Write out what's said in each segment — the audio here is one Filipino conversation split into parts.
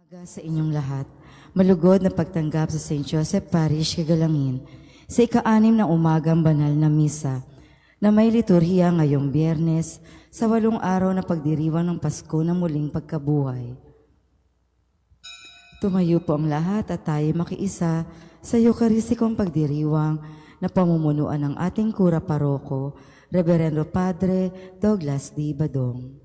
umaga sa inyong lahat. Malugod na pagtanggap sa St. Joseph Parish, Kagalangin, sa ika-6 ng umagang banal na misa, na may liturhiya ngayong Biyernes sa 8 araw na pagdiriwang ng Pasko na muling pagkabuhay. Tumayo po ang lahat at tayo makiisa sa Eucharistikong pagdiriwang na pamumunuan ng ating Kura Paroko, Reverendo Padre Douglas D. Badong.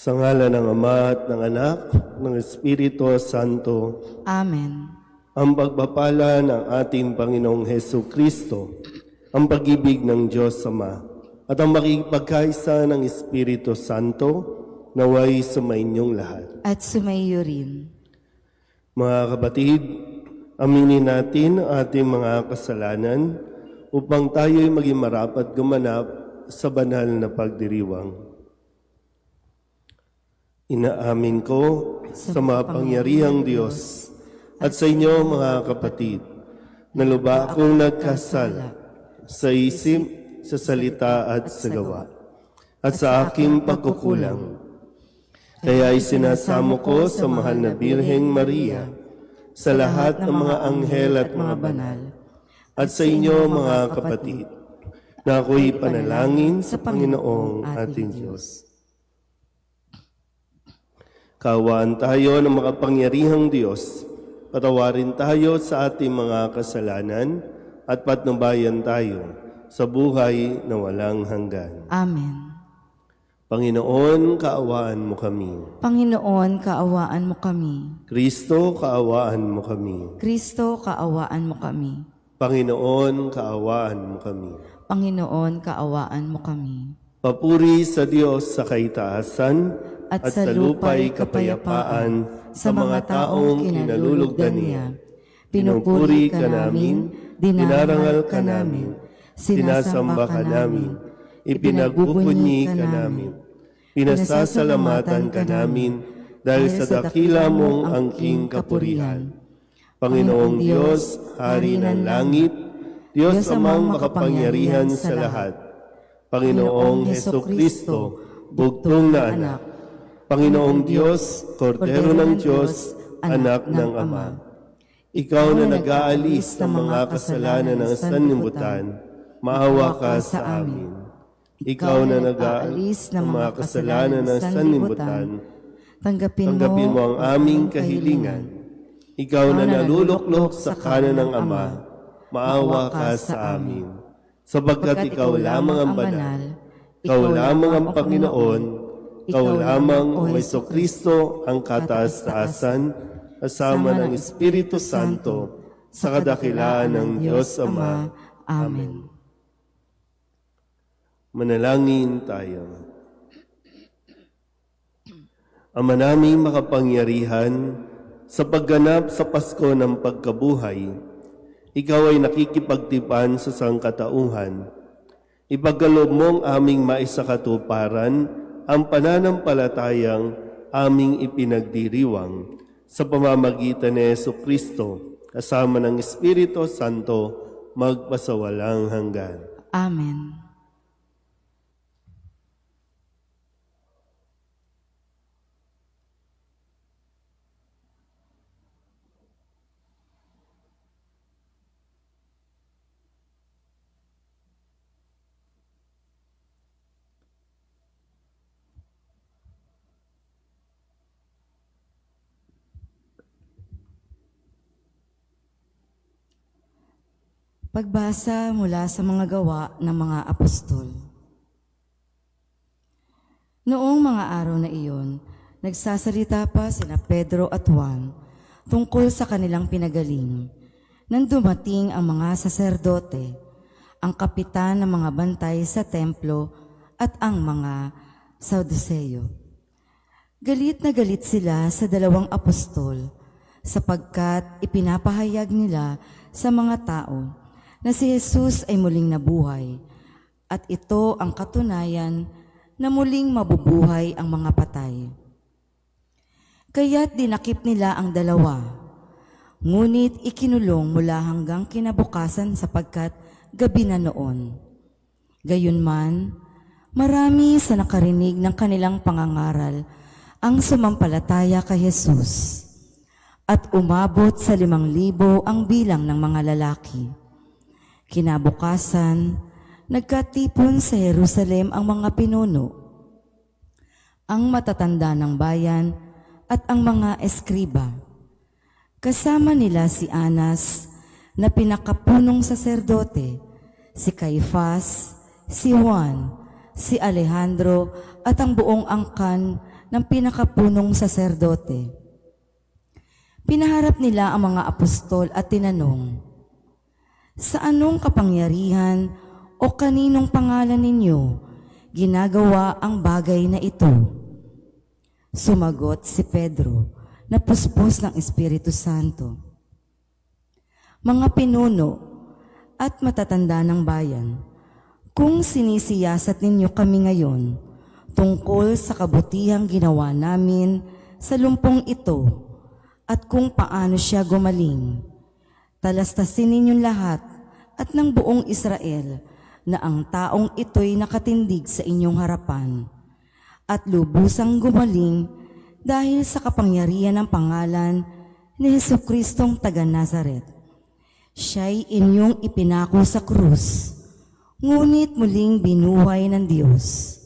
Sa ngalan ng Ama at ng Anak, ng Espiritu Santo. Amen. Ang pagpapala ng ating Panginoong Hesu Kristo, ang pag-ibig ng Diyos Ama, at ang makikipagkaisa ng Espiritu Santo, naway sumainyong lahat. At sumaiyo rin. Mga kapatid, aminin natin ang ating mga kasalanan upang tayo'y maging marapat gumanap sa banal na pagdiriwang. Inaamin ko sa mapangyarihang Diyos at sa inyo mga kapatid, na lubha akong nagkasala sa isip, sa salita at sa gawa, at sa aking pagkukulang. Kaya isinasamo ko sa mahal na Birheng Maria, sa lahat ng mga anghel at mga banal, at sa inyo mga kapatid, na ako'y panalangin sa Panginoong ating Diyos. Kaawaan tayo ng makapangyarihang Diyos, patawarin tayo sa ating mga kasalanan at patnubayan tayo sa buhay na walang hanggan. Amen. Panginoon, kaawaan mo kami. Panginoon, kaawaan mo kami. Kristo, kaawaan mo kami. Kristo, kaawaan mo kami. Panginoon, kaawaan mo kami. Panginoon, kaawaan mo kami. Papuri sa Diyos sa kaitaasan At sa lupa'y kapayapaan sa mga taong kinalulugdan niya. Pinupuri ka namin, dinarangal ka namin, sinasamba ka namin, ipinagbubunyi ka namin, pinasasalamatan ka namin dahil sa dakila mong angking kapurihan. Panginoong Diyos, Hari ng langit, Diyos amang makapangyarihan sa lahat, Panginoong Hesukristo, bugtong na anak, Panginoong Diyos, Kordero ng Diyos, Anak ng Ama. Ikaw na nag-aalis ng mga kasalanan ng sanlibutan, maawa ka sa amin. Ikaw na nag-aalis ng mga kasalanan ng sanlibutan, tanggapin mo ang aming kahilingan. Ikaw na naluluklok sa kanan ng Ama, maawa ka sa amin. Sapagkat ikaw lamang ang banal, ikaw lamang ang Panginoon, ikaw lamang, O Jesucristo, ang kataas-taasan, kasama ng Espiritu Santo, sa kadakilaan ng Diyos Ama. Amen. Manalangin tayo. Ama naming makapangyarihan, sa pagganap sa Pasko ng pagkabuhay, ikaw ay nakikipagtipan sa sangkatauhan. Ipagkaloob mong aming maisakatuparan ang pananampalatayang aming ipinagdiriwang sa pamamagitan ni Jesucristo, kasama ng Espiritu Santo, magpasawalang hanggan. Amen. Pagbasa mula sa mga gawa ng mga apostol. Noong mga araw na iyon, nagsasalita pa sina Pedro at Juan tungkol sa kanilang pinagaling. Nang dumating ang mga saserdote ang kapitan ng mga bantay sa templo at ang mga Saduceo. Galit na galit sila sa dalawang apostol sapagkat ipinapahayag nila sa mga tao na si Jesus ay muling nabuhay at ito ang katunayan na muling mabubuhay ang mga patay. Kaya't dinakip nila ang dalawa, ngunit ikinulong mula hanggang kinabukasan sapagkat gabi na noon. Gayunman, marami sa nakarinig ng kanilang pangangaral ang sumampalataya kay Jesus at umabot sa 5,000 ang bilang ng mga lalaki. Kinabukasan, nagkatipon sa Jerusalem ang mga pinuno, ang matatanda ng bayan at ang mga eskriba. Kasama nila si Anas na pinakapunong saserdote, si Caifás, si Juan, si Alejandro at ang buong angkan ng pinakapunong saserdote. Pinaharap nila ang mga apostol at tinanong, "Sa anong kapangyarihan o kaninong pangalan ninyo ginagawa ang bagay na ito?" Sumagot si Pedro, na puspos ng Espiritu Santo, "Mga pinuno at matatanda ng bayan, kung sinisiyasat ninyo kami ngayon tungkol sa kabutihang ginawa namin sa lumpong ito at kung paano siya gumaling, talastasin ninyong lahat at ng buong Israel na ang taong ito'y nakatindig sa inyong harapan at lubusang gumaling dahil sa kapangyarihan ng pangalan ni Jesucristong taga-Nazaret. Siya'y inyong ipinako sa krus, ngunit muling binuhay ng Diyos.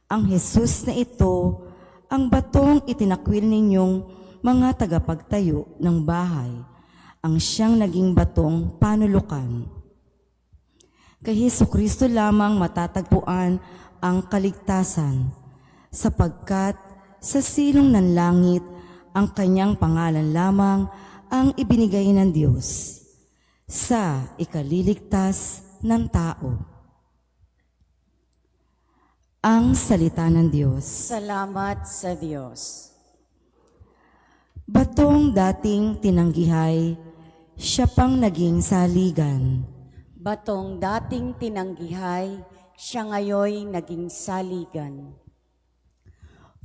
Ang Jesus na ito, ang batong itinakwil ninyong mga tagapagtayo ng bahay, ang siyang naging batong panulukan. Kay Jesucristo lamang matatagpuan ang kaligtasan, sapagkat sa silong ng langit, ang kanyang pangalan lamang ang ibinigay ng Diyos sa ikaliligtas ng tao. Ang salita ng Diyos. Salamat sa Diyos. Batong dating tinanggihay, siya pang naging saligan. Batong dating tinanggihay, siya ngayoy naging saligan.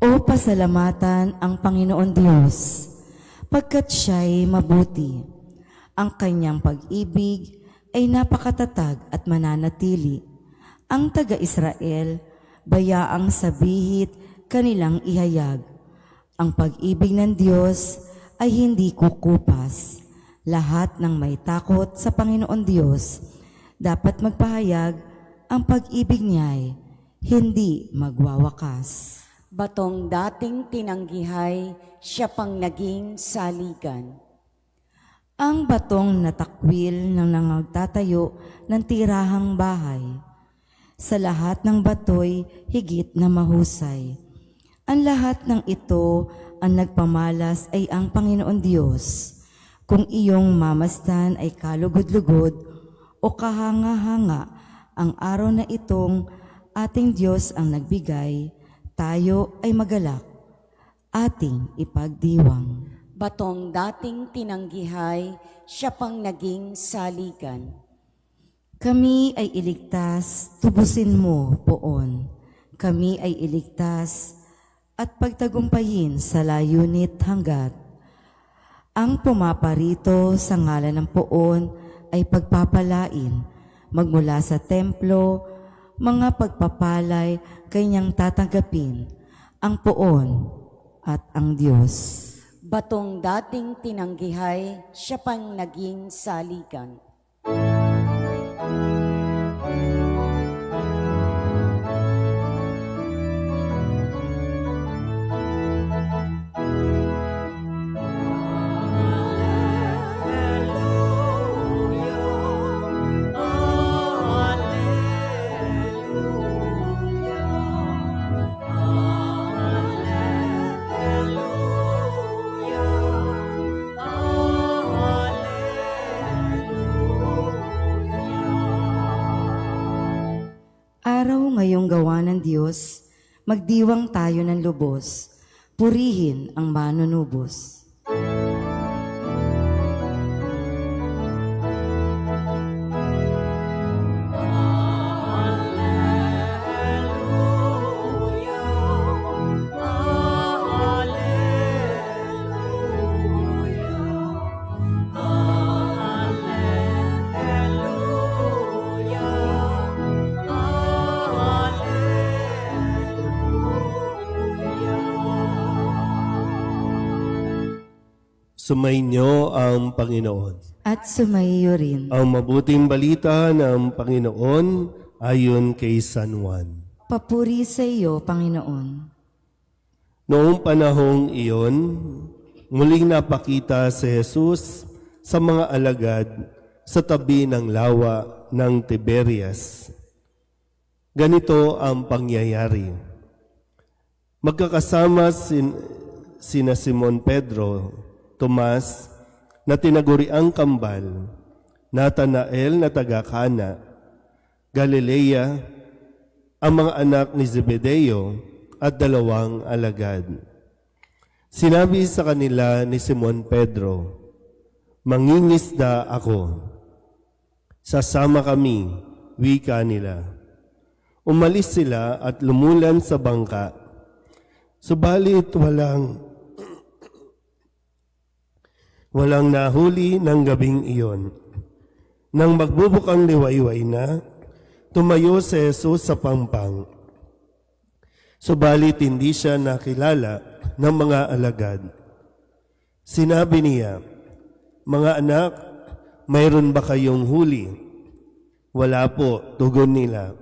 O pasalamatan ang Panginoon Diyos, pagkat siya'y mabuti. Ang kanyang pag-ibig ay napakatatag at mananatili. Ang taga-Israel, bayaang sabihit kanilang ihayag. Ang pag-ibig ng Diyos ay hindi kukupas. Lahat ng may takot sa Panginoon Diyos, dapat magpahayag ang pag-ibig niya'y hindi magwawakas. Batong dating tinanggihay, siya pang naging saligan. Ang batong natakwil ng nangagtatayo ng tirahang bahay. Sa lahat ng bato'y higit na mahusay. Ang lahat ng ito ang nagpamalas ay ang Panginoon Diyos. Kung iyong mamasdan ay kalugod-lugod o kahanga-hanga, ang araw na itong ating Diyos ang nagbigay, tayo ay magalak, ating ipagdiwang. Batong dating tinanggihay, siya pang naging saligan. Kami ay iligtas, tubusin mo, Poon. Kami ay iligtas at pagtagumpayin sa layunit hanggat. Ang pumaparito sa ngalan ng Poon ay pagpapalain, magmula sa templo, mga pagpapalay kanyang tatanggapin, ang Poon at ang Diyos. Batong dating tinanggihay, siya pang naging saligan. Diyos, magdiwang tayo ng lubos, purihin ang manunubos. Sumainyo ang Panginoon. At sumaiyo rin. Ang mabuting balita ng Panginoon ayon kay San Juan. Papuri sa iyo, Panginoon. Noong panahong iyon, muling napakita si Jesus sa mga alagad sa tabi ng lawa ng Tiberias. Ganito ang pangyayari. Magkakasama sina Simon Pedro, Tomas na tinaguriang kambal, Natanael na taga-Kana, Galilea, ang mga anak ni Zebedeo at 2 alagad. Sinabi sa kanila ni Simon Pedro, "Mangingisda ako." "Sasama kami," wika nila. Umalis sila at lumulan sa bangka. Subalit walang nahuli ng gabing iyon. Nang magbubukang liwayway na, tumayo si Jesus sa pampang. Subalit hindi siya nakilala ng mga alagad. Sinabi niya, "Mga anak, mayroon ba kayong huli?" "Wala po," tugon nila.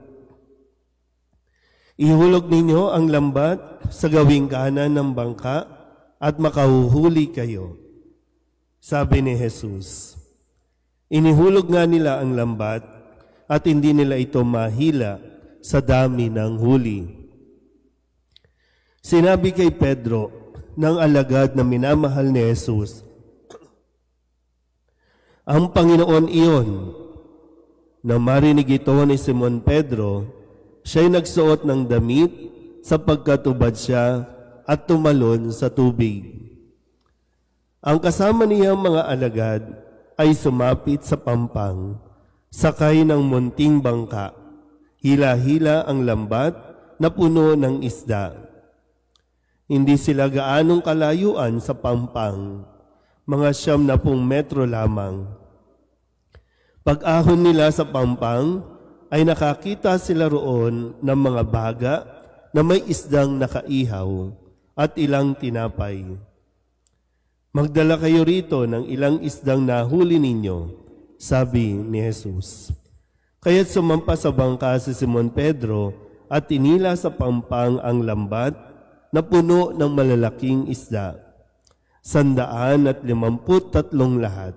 "Ihulog ninyo ang lambat sa gawing kanan ng bangka at makahuhuli kayo," sabi ni Jesus. Inihulog nga nila ang lambat at hindi nila ito mahila sa dami ng huli. Sinabi kay Pedro ng alagad na minamahal ni Jesus, "Ang Panginoon iyon." Nang marinig ito ni Simon Pedro, siya'y nagsuot ng damit sapagkat ubad siya at tumalon sa tubig. Ang kasama niyang mga alagad ay sumapit sa pampang, sakay ng munting bangka. Hila-hila ang lambat na puno ng isda. Hindi sila gaanong kalayuan sa pampang, mga 90 metro lamang. Pag-ahon nila sa pampang, ay nakakita sila roon ng mga baga na may isdang nakaihaw at ilang tinapay. "Magdala kayo rito ng ilang isdang nahuli ninyo," sabi ni Jesus. Kaya't sumampa sa bangka si Simon Pedro at tinila sa pampang ang lambat na puno ng malalaking isda, 153 lahat.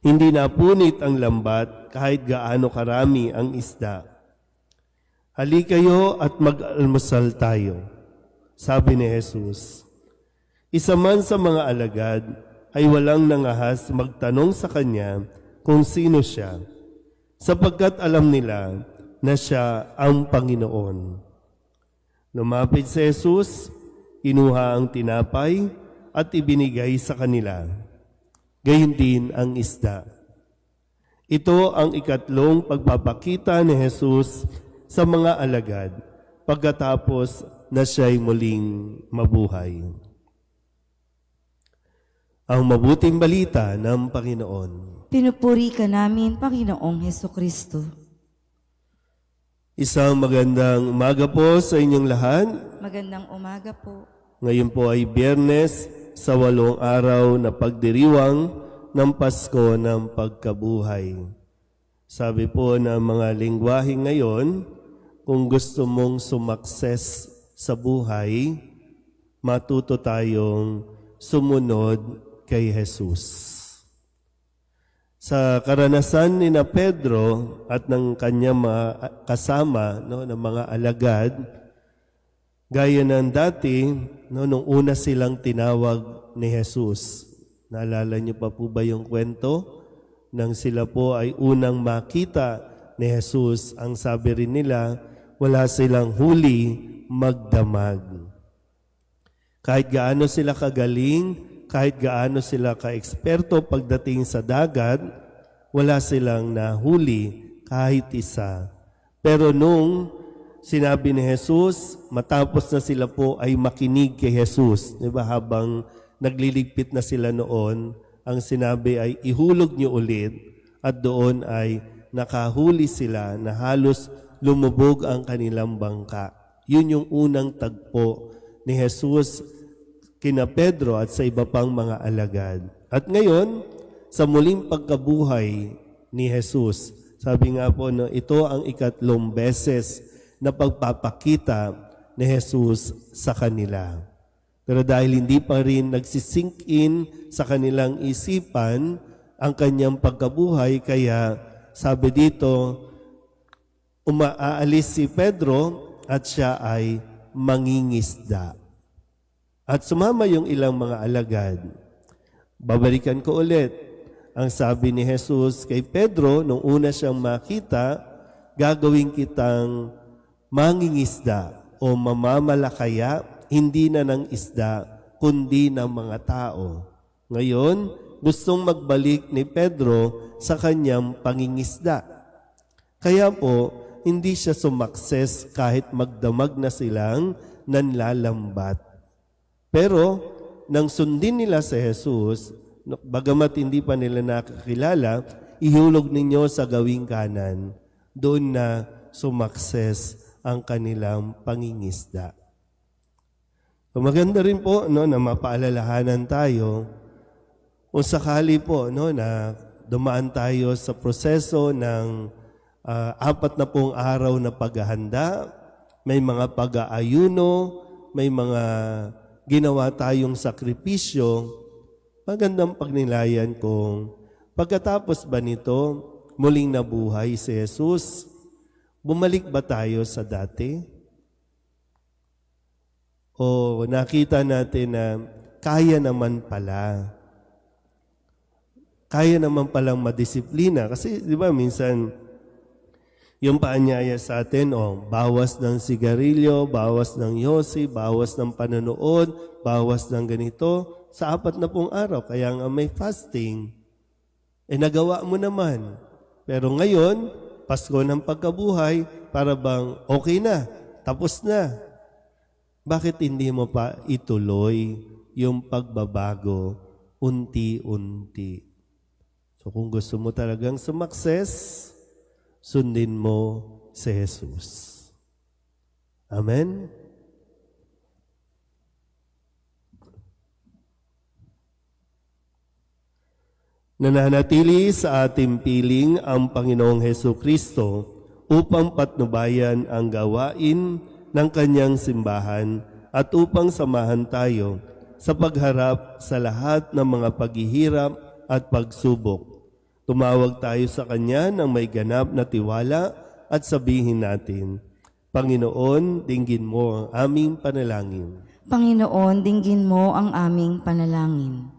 Hindi napunit ang lambat kahit gaano karami ang isda. "Halika kayo at mag-almusal tayo," sabi ni Jesus. Isa man sa mga alagad ay walang nangahas magtanong sa kanya kung sino siya, sapagkat alam nila na siya ang Panginoon. Lumapit si Jesus, kinuha ang tinapay at ibinigay sa kanila. Gayon din ang isda. Ito ang ikatlong pagpapakita ni Jesus sa mga alagad pagkatapos na siya'y muling mabuhay. Ang mabuting balita ng Panginoon. Pinupuri ka namin, Panginoong Hesukristo. Isang magandang umaga po sa inyong lahat. Magandang umaga po. Ngayon po ay Biyernes sa 8 araw na pagdiriwang ng Pasko ng Pagkabuhay. Sabi po ng mga lingwahe ngayon, kung gusto mong sumakses sa buhay, matuto tayong sumunod kay Jesus. Sa karanasan ni na Pedro at ng kanyang mga kasama, ng mga alagad, gaya ng dati, nung una silang tinawag ni Jesus. Naalala niyo pa po ba yung kwento? Nang sila po ay unang makita ni Jesus, ang sabi rin nila, wala silang huli magdamag. Kahit gaano sila kagaling, kahit gaano sila ka-eksperto pagdating sa dagat, wala silang nahuli kahit isa. Pero nung sinabi ni Jesus, matapos na sila po ay makinig kay Jesus, di ba, habang nagliligpit na sila noon, ang sinabi ay ihulog niyo ulit at doon ay nakahuli sila na halos lumubog ang kanilang bangka. Yun yung unang tagpo ni Jesus kina Pedro at sa iba pang mga alagad. At ngayon, sa muling pagkabuhay ni Jesus, sabi nga po, no, ito ang ikatlong beses na pagpapakita ni Jesus sa kanila. Pero dahil hindi pa rin nagsisink in sa kanilang isipan ang kanyang pagkabuhay, kaya sabi dito, umaalis si Pedro at siya ay mangingisda. At sumama yung ilang mga alagad. Babalikan ko ulit. Ang sabi ni Jesus kay Pedro, nung una siyang makita, gagawin kitang mangingisda o mamamalakaya, hindi na ng isda, kundi ng mga tao. Ngayon, gustong magbalik ni Pedro sa kanyang pangingisda. Kaya po, hindi siya sumakses kahit magdamag na silang nanlalambat. Pero, nang sundin nila si Jesus, bagamat hindi pa nila nakakilala, ihulog ninyo sa gawing kanan. Doon na sumakses ang kanilang pangingisda. So, maganda rin po no, na mapaalalahanan tayo kung sakali po no, na dumaan tayo sa proseso ng 40 araw na paghahanda, may mga pag-aayuno, may mga ginawa tayong sakripisyo, magandang pagnilayan kung pagkatapos ba nito muling nabuhay si Jesus, bumalik ba tayo sa dati? O nakita natin na kaya naman palang madisiplina. Kasi di ba minsan yung paanyaya sa atin, bawas ng sigarilyo, bawas ng yosi, bawas ng panonood, bawas ng ganito, sa 40 araw. Kaya nga may fasting. Nagawa mo naman. Pero ngayon, Pasko ng pagkabuhay, para bang okay na, tapos na. Bakit hindi mo pa ituloy yung pagbabago unti-unti? So kung gusto mo talagang sumakses, sundin mo si Jesus. Amen? Nananatili sa ating piling ang Panginoong Hesukristo upang patnubayan ang gawain ng kanyang simbahan at upang samahan tayo sa pagharap sa lahat ng mga paghihirap at pagsubok. Tumawag tayo sa Kanya ng may ganap na tiwala at sabihin natin, Panginoon, dinggin mo ang aming panalangin. Panginoon, dinggin mo ang aming panalangin.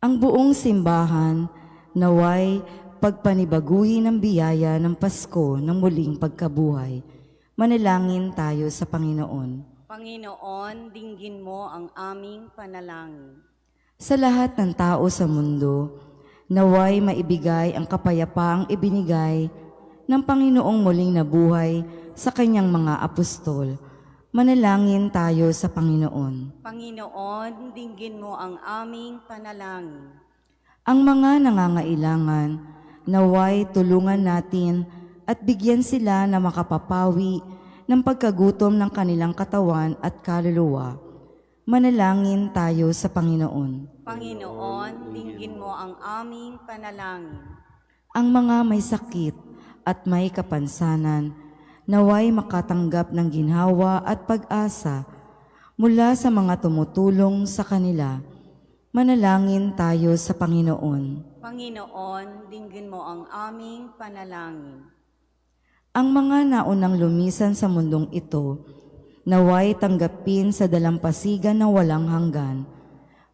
Ang buong simbahan naway pagpanibaguhin ng biyaya ng Pasko ng muling pagkabuhay. Manalangin tayo sa Panginoon. Panginoon, dinggin mo ang aming panalangin. Sa lahat ng tao sa mundo, naway maibigay ang kapayapaang ibinigay ng Panginoong muling nabuhay sa kanyang mga apostol. Manalangin tayo sa Panginoon. Panginoon, dinggin mo ang aming panalangin. Ang mga nangangailangan, naway tulungan natin at bigyan sila na makapapawi ng pagkagutom ng kanilang katawan at kaluluwa. Manalangin tayo sa Panginoon. Panginoon, dinggin mo ang aming panalangin. Ang mga may sakit at may kapansanan, naway makatanggap ng ginhawa at pag-asa mula sa mga tumutulong sa kanila. Manalangin tayo sa Panginoon. Panginoon, dinggin mo ang aming panalangin. Ang mga naunang lumisan sa mundong ito, naway tanggapin sa dalampasigan na walang hanggan.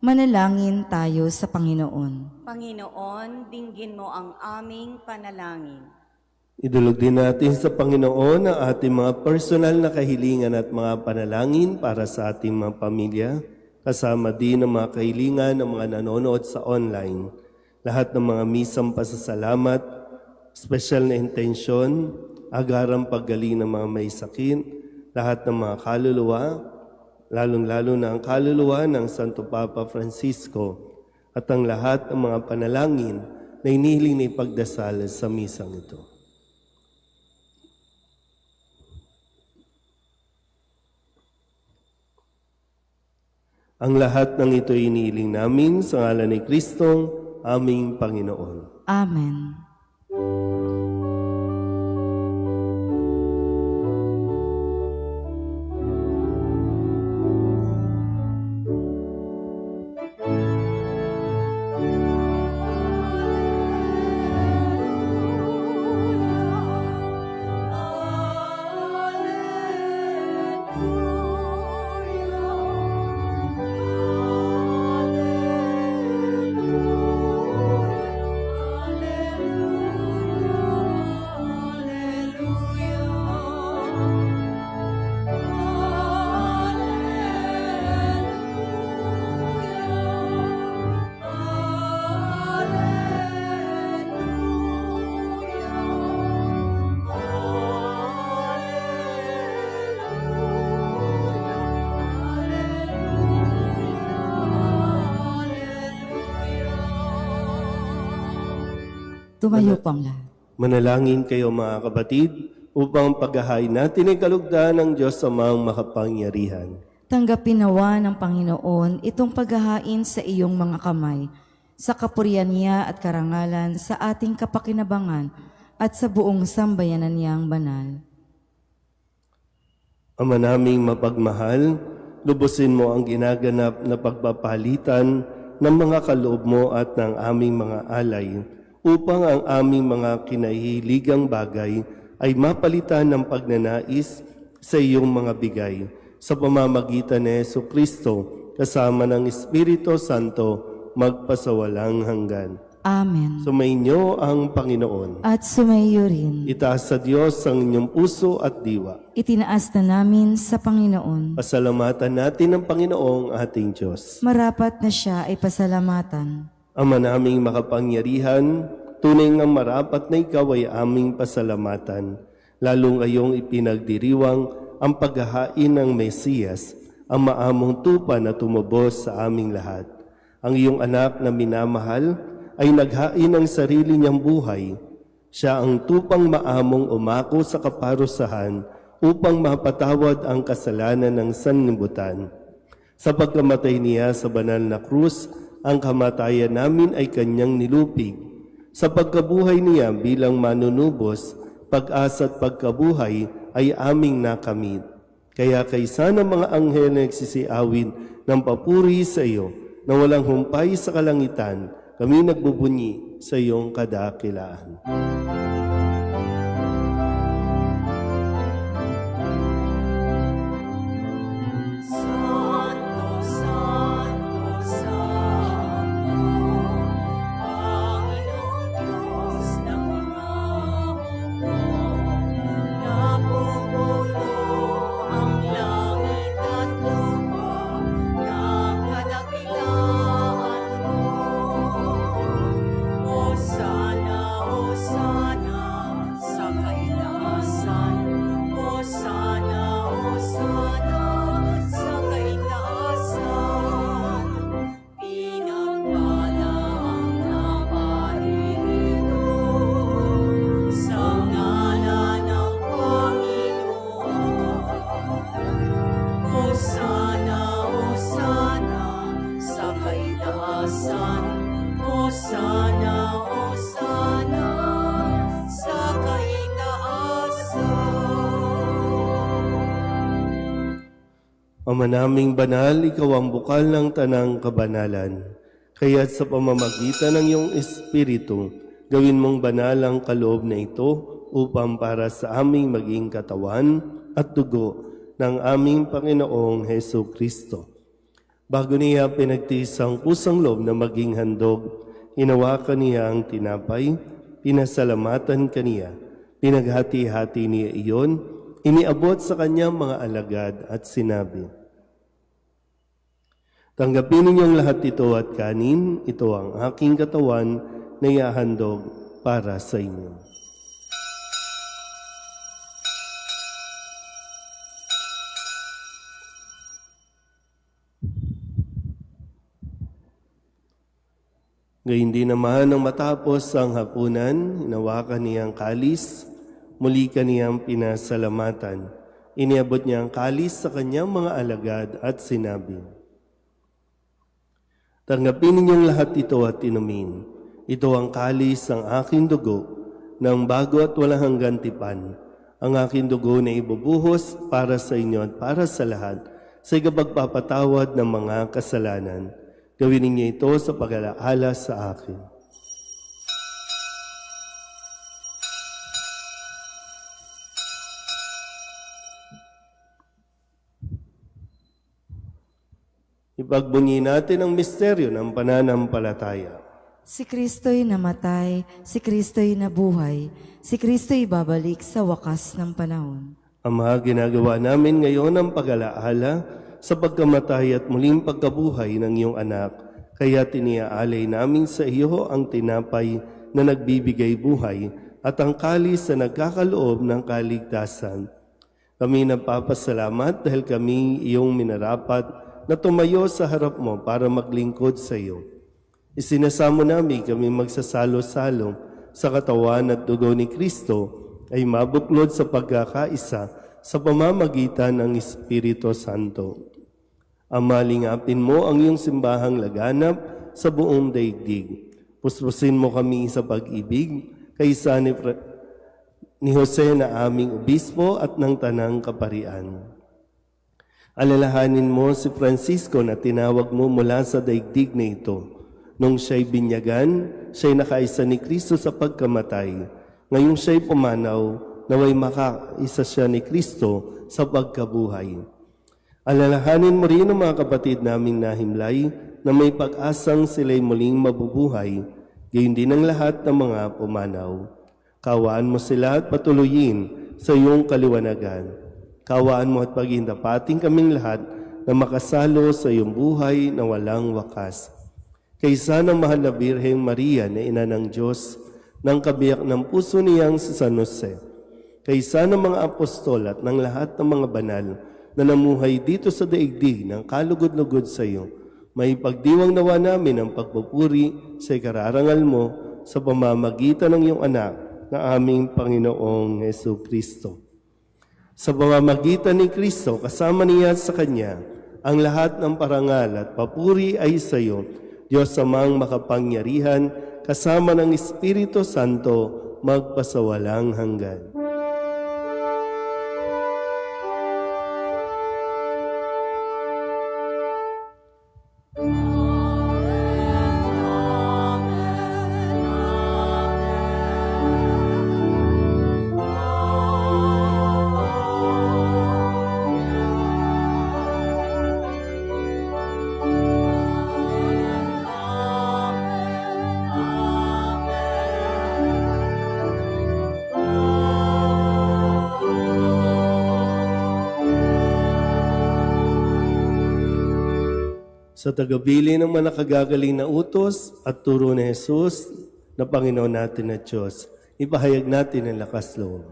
Manalangin tayo sa Panginoon. Panginoon, dinggin mo ang aming panalangin. Idulog din natin sa Panginoon ang ating mga personal na kahilingan at mga panalangin para sa ating mga pamilya, kasama din ang mga kahilingan ng mga nanonood sa online. Lahat ng mga misang pasasalamat, special na intensyon, agarang paggaling ng mga may sakit, lahat ng mga kaluluwa, lalong-lalo na ang kaluluwa ng Santo Papa Francisco at ang lahat ng mga panalangin na inihiling na ipagdasal sa misang ito. Ang lahat ng ito inihiling namin sa ngalan ni Kristong aming Panginoon. Amen. Tumayo po ang lahat. Manalangin kayo mga kapatid upang paghahain natin ay kalugdan ng Diyos Amang makapangyarihan. Tanggapin nawa ng Panginoon itong paghahain sa iyong mga kamay, sa kapurihan niya at karangalan sa ating kapakinabangan at sa buong sambayanan niyang banal. Ama naming mapagmahal, lubusin mo ang ginaganap na pagpapalitan ng mga kaloob mo at ng aming mga alay, upang ang aming mga kinahihiligang bagay ay mapalitan ng pagnanais sa iyong mga bigay, sa pamamagitan ni Jesucristo, kasama ng Espiritu Santo, magpasawalang hanggan. Amen. Sumainyo ang Panginoon. At sumaiyo rin. Itaas sa Diyos ang inyong puso at diwa. Itinaas na namin sa Panginoon. Pasalamatan natin ang Panginoong ating Diyos. Marapat na siya ay pasalamatan. Ama naming makapangyarihan, tunay nga marapat na ikaw ay aming pasalamatan, lalo ngayong ipinagdiriwang ang paghahain ng Mesiyas, ang maamong tupa na tumubos sa aming lahat. Ang iyong anak na minamahal ay naghain ng sarili niyang buhay. Siya ang tupang maamong umako sa kaparusahan upang mapatawad ang kasalanan ng sanlibutan. Sa pagkamatay niya sa banal na krus, ang kamatayan namin ay kanyang nilupig. Sa pagkabuhay niya bilang manunubos, pag-asa at pagkabuhay ay aming nakamit. Kaya kaysa ng mga anghel na nagsisiawin ng papuri sa iyo, na walang humpay sa kalangitan, kami nagbubunyi sa iyong kadakilaan. Ama naming banal, ikaw ang bukal ng tanang kabanalan. Kaya't sa pamamagitan ng iyong Espiritu, gawin mong banal ang kaloob na ito upang para sa aming maging katawan at dugo ng aming Panginoong Heso Kristo. Bago niya pinagtiis ang pusang loob na maging handog, hinawakan niya ang tinapay, pinasalamatan kaniya, Pinaghati-hati niya iyon, iniabot sa kanyang mga alagad at sinabi, "Tanggapin ninyong lahat ito at kanin, ito ang aking katawan na iahandog para sa inyo." Gayun din naman nang matapos ang hapunan, hinawakan niya ang kalis, muli kaniyang pinasalamatan. Iniabot niya ang kalis sa kanyang mga alagad at sinabi, "Tanggapin ninyong lahat ito at inumin. Ito ang kalis ng aking dugo, ng bago at walang hanggan tipan. Ang aking dugo na ibubuhos para sa inyo at para sa lahat, sa ikapagpapatawad ng mga kasalanan. Gawin ninyo ito sa pag-alaala sa akin." Ipagbunyi natin ang misteryo ng pananampalataya. Si Kristo'y namatay, si Kristo'y nabuhay, si Kristo'y babalik sa wakas ng panahon. Ama, ginagawa namin ngayon ang pag-alaala sa pagkamatay at muling pagkabuhay ng iyong anak, kaya tiniaalay namin sa iyo ang tinapay na nagbibigay buhay at ang kalis na nagkakaloob ng kaligtasan. Kami nagpapasalamat dahil kami iyong minarapat na tumayo sa harap mo para maglingkod sa iyo. Isinasamo namin kami magsasalo-salo sa katawan at dugo ni Kristo ay mabuklod sa pagkakaisa sa pamamagitan ng Espiritu Santo. Ama, lingapin mo ang iyong simbahang laganap sa buong daigdig. Puspusin mo kami sa pag-ibig kaysa ni Jose na aming obispo at ng tanang kaparian. Alalahanin mo si Francisco na tinawag mo mula sa daigdig na ito. Nung siya'y binyagan, siya'y nakaisa ni Kristo sa pagkamatay. Ngayong siya'y pumanaw, naway makaisa siya ni Kristo sa pagkabuhay. Alalahanin mo rin ang mga kapatid naming nahimlay na may pag-asang sila'y muling mabubuhay, gayon din ang lahat ng mga pumanaw. Kawaan mo sila at patuloyin sa iyong kaliwanagan. Kawaan mo at paghindapating kaming lahat na makasalo sa iyong buhay na walang wakas. Kaysa ng mahal na Birheng Maria na ina ng Diyos, ng kabiyak ng puso niyang si San Jose, kaysa ng mga apostol at ng lahat ng mga banal na namuhay dito sa daigdig ng kalugod-lugod sa iyo, may pagdiwang nawa namin ang pagpupuri sa ikararangal mo sa pamamagitan ng iyong anak na aming Panginoong Jesucristo. Sa pamamagitan ni Kristo, kasama niya sa Kanya, ang lahat ng parangal at papuri ay sa iyo, Diyos Amang makapangyarihan, kasama ng Espiritu Santo, magpasawalang hanggan. Sa tagabili ng mga nakagagaling na utos at turo ni Jesus na Panginoon natin at Diyos, ipahayag natin ang lakas loob.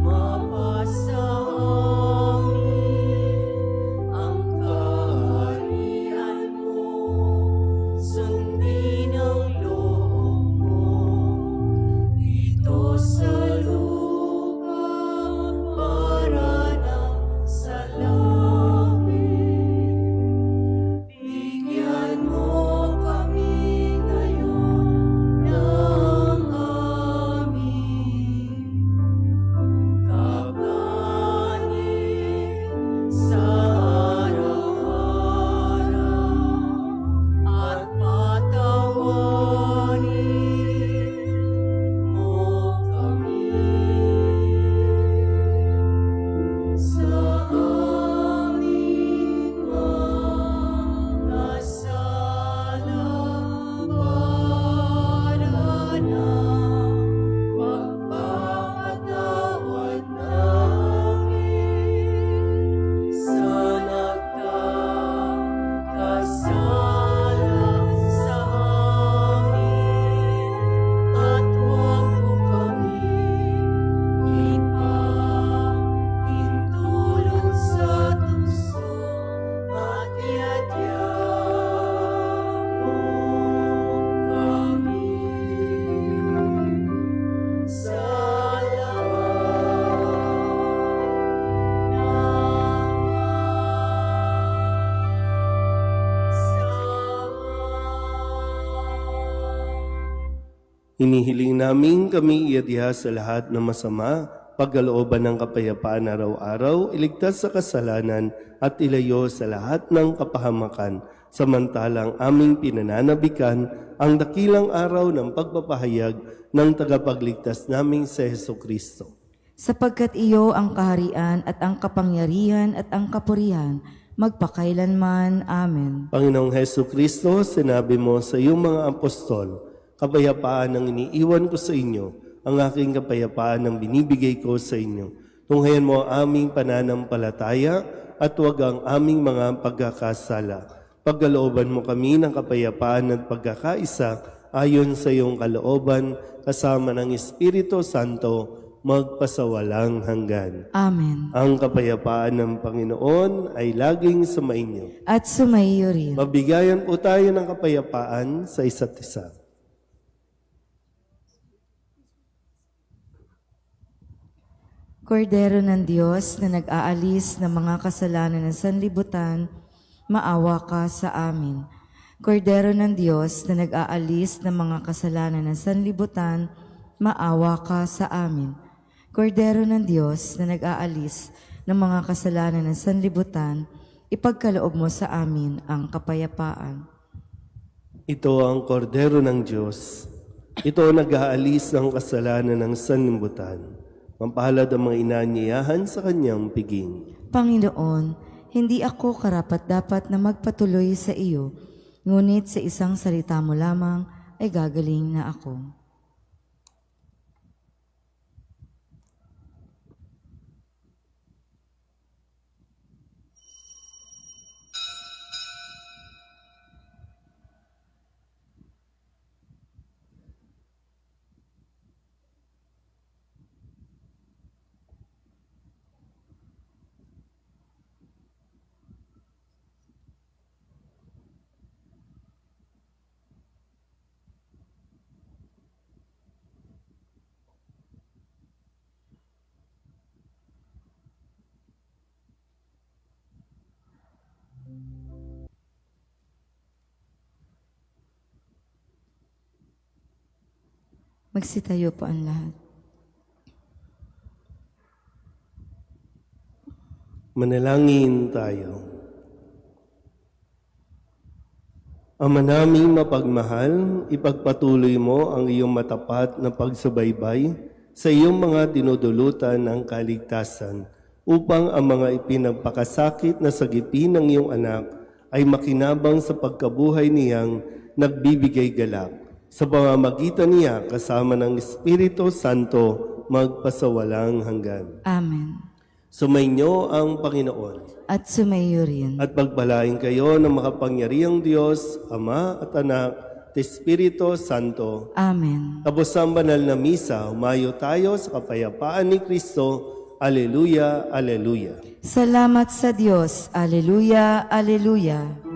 Mapasa Hinihiling namin kami iadya sa lahat ng masama, pagkalooban ng kapayapaan araw-araw, iligtas sa kasalanan at ilayo sa lahat ng kapahamakan, samantalang aming pinananabikan ang dakilang araw ng pagpapahayag ng tagapagligtas naming si Jesucristo. Sapagkat iyo ang kaharian at ang kapangyarihan at ang kapurihan, magpakailanman. Amen. Panginoong Jesucristo, sinabi mo sa iyong mga apostol, kapayapaan ang iniiwan ko sa inyo, ang aking kapayapaan ang binibigay ko sa inyo. Tunghayan mo ang aming pananampalataya at huwag ang aming mga pagkakasala. Pagkalooban mo kami ng kapayapaan at pagkakaisa ayon sa iyong kalooban kasama ng Espiritu Santo magpasawalang hanggan. Amen. Ang kapayapaan ng Panginoon ay laging sumainyo. At sumaiyo rin. Mabigayan po tayo ng kapayapaan sa isa't isa. Kordero ng Diyos na nag-aalis ng mga kasalanan ng sanlibutan, maawa ka sa amin. Kordero ng Diyos na nag-aalis ng mga kasalanan ng sanlibutan, maawa ka sa amin. Kordero ng Diyos na nag-aalis ng mga kasalanan ng sanlibutan, ipagkaloob mo sa amin ang kapayapaan. Ito ang kordero ng Diyos. Ito ang nag-aalis ng kasalanan ng sanlibutan. Mampalad ang mga inaanyayahan sa kanyang piging. Panginoon, hindi ako karapat-dapat na magpatuloy sa iyo, ngunit sa isang salita mo lamang ay gagaling na ako. Magsitayo po ang lahat. Manalangin tayo. Ama naming mapagmahal, ipagpatuloy mo ang iyong matapat na pagsubaybay sa iyong mga dinudulutan ng kaligtasan upang ang mga ipinagpakasakit na sagipin ng iyong anak ay makinabang sa pagkabuhay niyang nagbibigay galak. Sa pamamagitan niya kasama ng Espiritu Santo magpasawalang hanggan. Amen. Sumainyo ang Panginoon. At sumaiyo rin. At pagpalain kayo ng makapangyarihang Diyos, Ama at Anak, at Espiritu Santo. Amen. Tapos ang banal na misa, humayo tayo sa kapayapaan ni Kristo. Aleluya, aleluya. Salamat sa Diyos. Aleluya, aleluya.